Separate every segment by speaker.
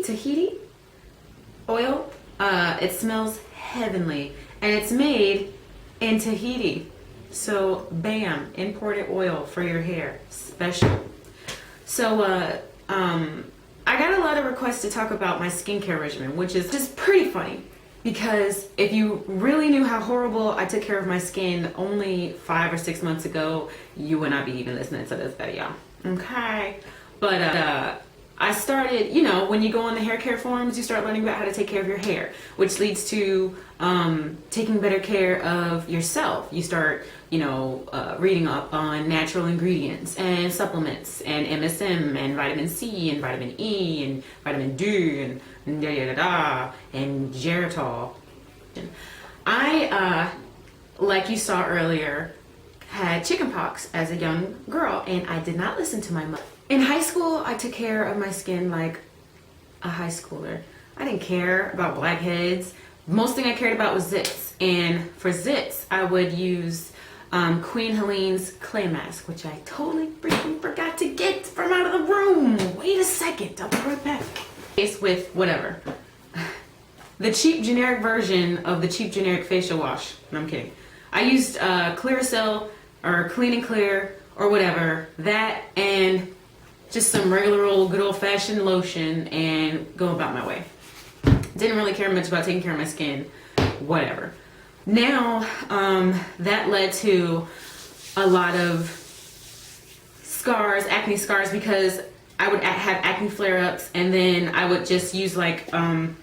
Speaker 1: Tahiti oil. It smells heavenly, and it's made in Tahiti. So bam, imported oil for your hair, special. So I got a lot of requests to talk about my skincare regimen, which is just pretty funny, because if you really knew how horrible I took care of my skin only 5 or 6 months ago, you would not be even listening to this video, okay? But I started, you know, when you go on the hair care forums, you start learning about how to take care of your hair, which leads to taking better care of yourself. You start, you know, reading up on natural ingredients and supplements and MSM and vitamin C and vitamin E and vitamin D and da-da-da-da and geritol. I, like you saw earlier, had chickenpox as a young girl, and I did not listen to my mother. In high school, I took care of my skin like a high schooler. I didn't care about blackheads. Most thing I cared about was zits. And for zits, I would use Queen Helene's clay mask, which I totally freaking forgot to get from out of the room. Wait a second, I'll be right back. With whatever. The cheap generic version of the cheap generic facial wash. No, I'm kidding. I used Clearasil or Clean and Clear or whatever. That and just some regular old good old-fashioned lotion and go about my way. Didn't really care much about taking care of my skin, whatever. Now, that led to a lot of scars, acne scars, because I would have acne flare-ups, and then I would just use like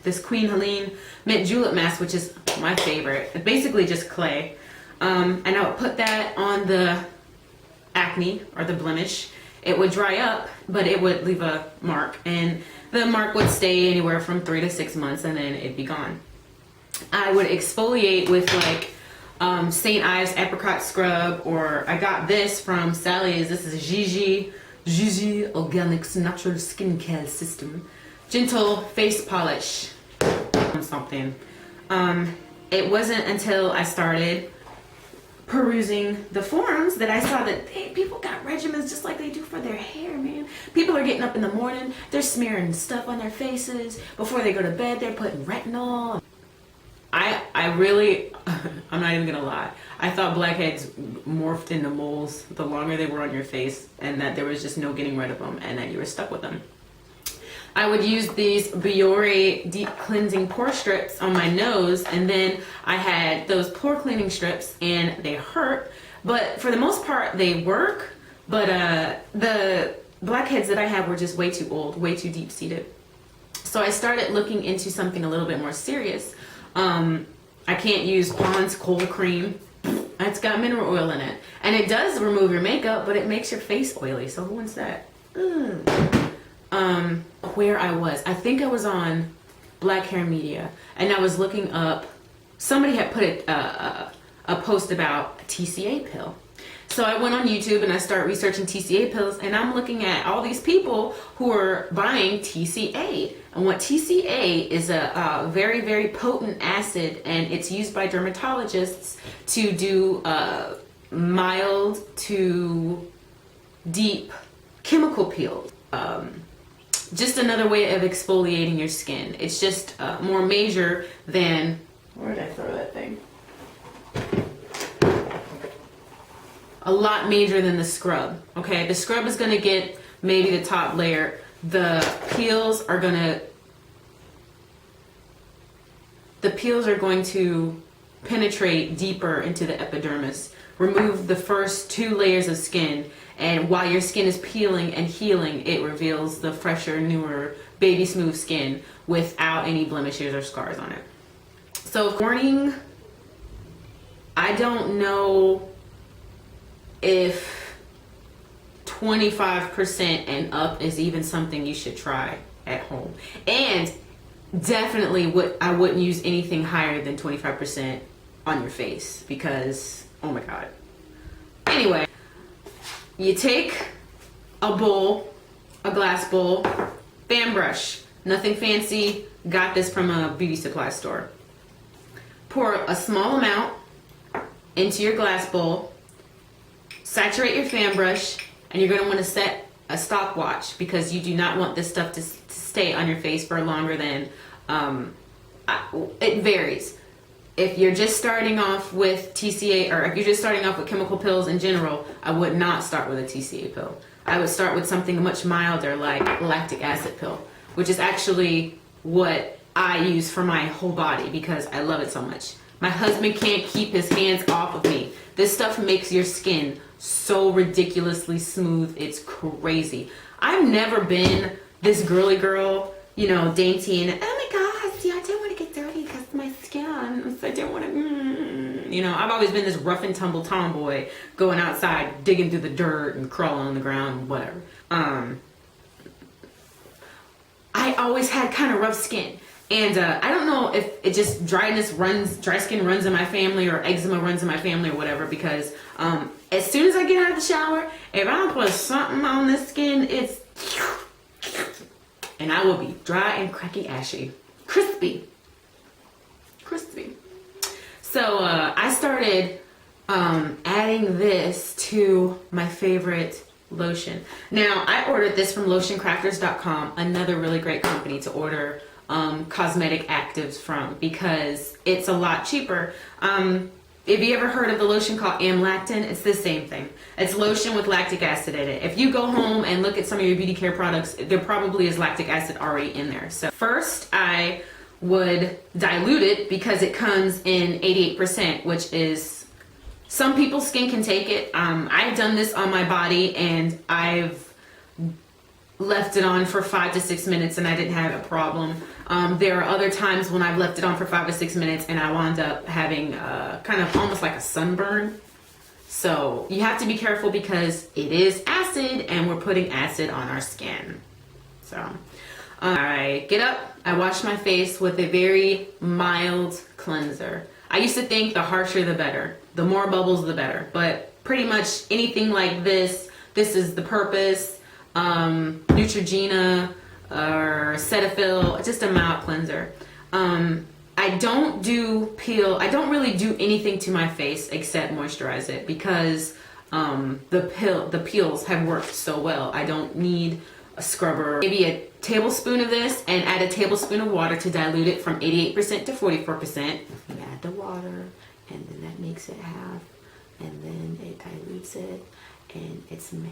Speaker 1: this Queen Helene mint julep mask, which is my favorite. It's basically just clay. And I would put that on the acne or the blemish. It would dry up, but it would leave a mark, and the mark would stay anywhere from 3 to 6 months, and then it'd be gone. I would exfoliate with like St. Ives apricot scrub, or I got this from Sally's. This is Gigi Organics Natural Skincare System. Gentle face polish. Something. It wasn't until I started perusing the forums that I saw that people got regimens just like they do for their hair, man. People are getting up in the morning, they're smearing stuff on their faces. Before they go to bed, they're putting retinol. I really, I'm not even gonna lie, I thought blackheads morphed into moles the longer they were on your face, and that there was just no getting rid of them, and that you were stuck with them. I would use these Biore deep cleansing pore strips on my nose, and then I had those pore cleaning strips, and they hurt, but for the most part they work. But the blackheads that I have were just way too old, way too deep seated. So I started looking into something a little bit more serious. I can't use Pond's cold cream. It's got mineral oil in it, and it does remove your makeup, but it makes your face oily. So who wants that? Where I think I was on Black Hair Media, and I was looking up, somebody had put a post about a TCA pill. So I went on YouTube and I started researching TCA pills, and I'm looking at all these people who are buying TCA. And what TCA is a very, very potent acid, and it's used by dermatologists to do mild to deep chemical peels. Just another way of exfoliating your skin. It's just more major than, where did I throw that thing? A lot major than the scrub, okay? The scrub is gonna get maybe the top layer. The peels are going to penetrate deeper into the epidermis, remove the first 2 layers of skin, And while your skin is peeling and healing, it reveals the fresher, newer, baby smooth skin without any blemishes or scars on it. So warning, I don't know if 25% and up is even something you should try at home. And definitely I wouldn't use anything higher than 25% on your face because, oh my God. Anyway, you take a bowl, a glass bowl, fan brush, nothing fancy, got this from a beauty supply store. Pour a small amount into your glass bowl, saturate your fan brush, and you're going to want to set a stopwatch because you do not want this stuff to stay on your face for longer than, it varies. If you're just starting off with TCA, or if you're just starting off with chemical pills in general, I would not start with a TCA pill. I would start with something much milder like lactic acid pill, which is actually what I use for my whole body because I love it so much. My husband can't keep his hands off of me. This stuff makes your skin so ridiculously smooth. It's crazy. I've never been this girly girl, you know, dainty and, oh my God, see, I didn't want to get dirty because of my skin. So I didn't want to, you know, I've always been this rough and tumble tomboy going outside, digging through the dirt and crawling on the ground, whatever. I always had kind of rough skin. And I don't know if it just dry skin runs in my family or eczema runs in my family or whatever, because as soon as I get out of the shower, if I don't put something on this skin, it's, and I will be dry and cracky ashy. Crispy. So I started adding this to my favorite lotion. Now, I ordered this from lotioncrafters.com, another really great company to order cosmetic actives from because it's a lot cheaper. If you ever heard of the lotion called amlactin, it's the same thing. It's lotion with lactic acid in it. If you go home and look at some of your beauty care products, there probably is lactic acid already in there. So first I would dilute it because it comes in 88%, which is, some people's skin can take it. I've done this on my body and I've left it on for 5 to 6 minutes and I didn't have a problem. There are other times when I've left it on for 5 or 6 minutes and I wound up having kind of almost like a sunburn. So you have to be careful because it is acid and we're putting acid on our skin. So I get up, I wash my face with a very mild cleanser. I used to think the harsher the better, the more bubbles the better, but pretty much anything like this is the Purpose, Neutrogena, or Cetaphil, just a mild cleanser. I don't really do anything to my face except moisturize it because the peels have worked so well. I don't need a scrubber. Maybe a tablespoon of this and add a tablespoon of water to dilute it from 88% to 44%. You add the water and then that makes it half and then it dilutes it and it's math.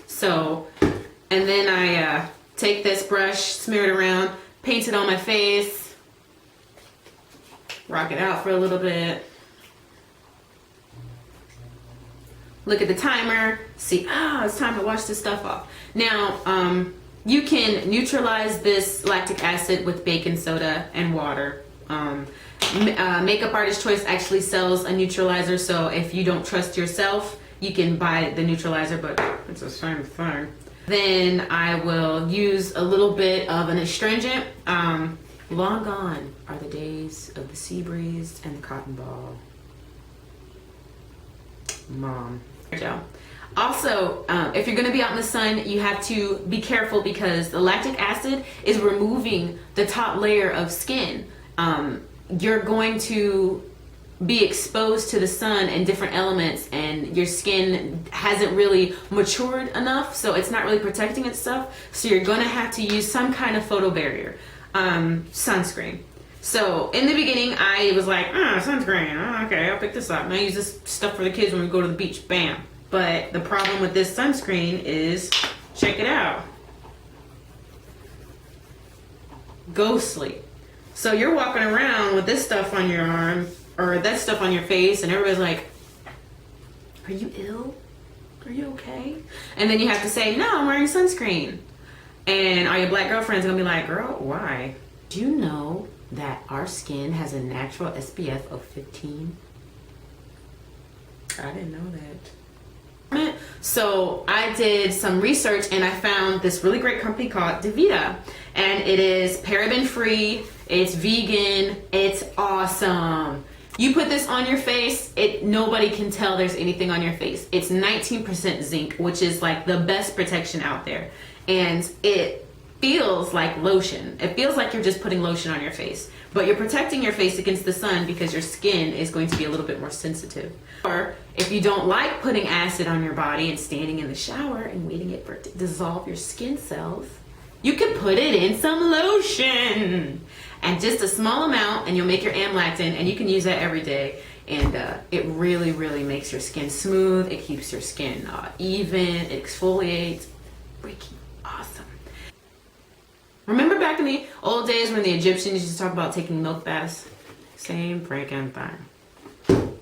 Speaker 1: So, and then I take this brush, smear it around, paint it on my face, rock it out for a little bit. Look at the timer, see, it's time to wash this stuff off. Now, you can neutralize this lactic acid with baking soda and water. Makeup Artist Choice actually sells a neutralizer, so if you don't trust yourself, you can buy the neutralizer, but it's the same thing. Then I will use a little bit of an astringent. Long gone are the days of the sea breeze and the cotton ball. Mom. Also, if you're going to be out in the sun, you have to be careful because the lactic acid is removing the top layer of skin. You're going to be exposed to the sun and different elements, and your skin hasn't really matured enough, so it's not really protecting itself. So you're going to have to use some kind of photo barrier, sunscreen. So in the beginning, I was like, sunscreen, okay, I'll pick this up. And I use this stuff for the kids when we go to the beach, bam. But the problem with this sunscreen is, check it out, ghostly. So you're walking around with this stuff on your arm, or that stuff on your face, and everybody's like, are you ill? are you okay? And then you have to say, no, I'm wearing sunscreen. And all your black girlfriends are gonna be like, girl, why? Do you know that our skin has a natural SPF of 15? I didn't know that. So I did some research and I found this really great company called Divya, and it is paraben free, it's vegan, it's awesome. You put this on your face, nobody can tell there's anything on your face. It's 19% zinc, which is like the best protection out there. And it feels like lotion. It feels like you're just putting lotion on your face, but you're protecting your face against the sun because your skin is going to be a little bit more sensitive. Or if you don't like putting acid on your body and standing in the shower and waiting it for it to dissolve your skin cells, you can put it in some lotion. And just a small amount and you'll make your amlactin, and you can use that every day. And it really, really makes your skin smooth. It keeps your skin even, it exfoliates. Freaking awesome. Remember back in the old days when the Egyptians used to talk about taking milk baths? Same freaking thing.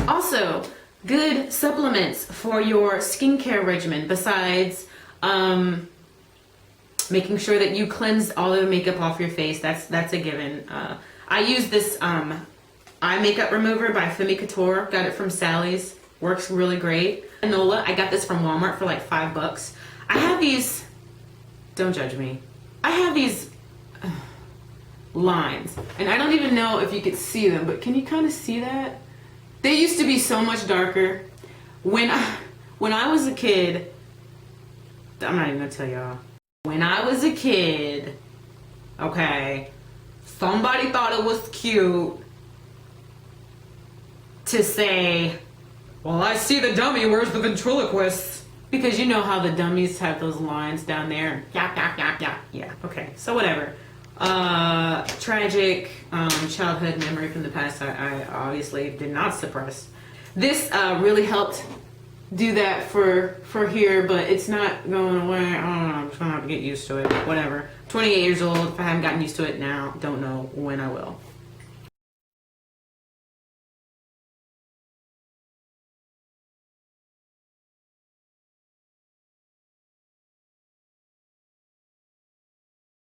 Speaker 1: Also, good supplements for your skincare regimen besides making sure that you cleanse all of the makeup off your face. That's a given. I use this eye makeup remover by Femme Couture. Got it from Sally's. Works really great. Canola. I got this from Walmart for like $5. I have these. Don't judge me. I have these lines, and I don't even know if you could see them, but can you kind of see that? They used to be so much darker. When I was a kid, I'm not even gonna tell y'all. When I was a kid, okay, somebody thought it was cute to say, well, I see the dummy, where's the ventriloquist? Because you know how the dummies have those lines down there. Yeah, okay, so whatever. Tragic childhood memory from the past I obviously did not suppress. This really helped do that for here, but it's not going away. I don't know, I'm just gonna have to get used to it. Whatever. 28 years old, if I haven't gotten used to it now, don't know when I will.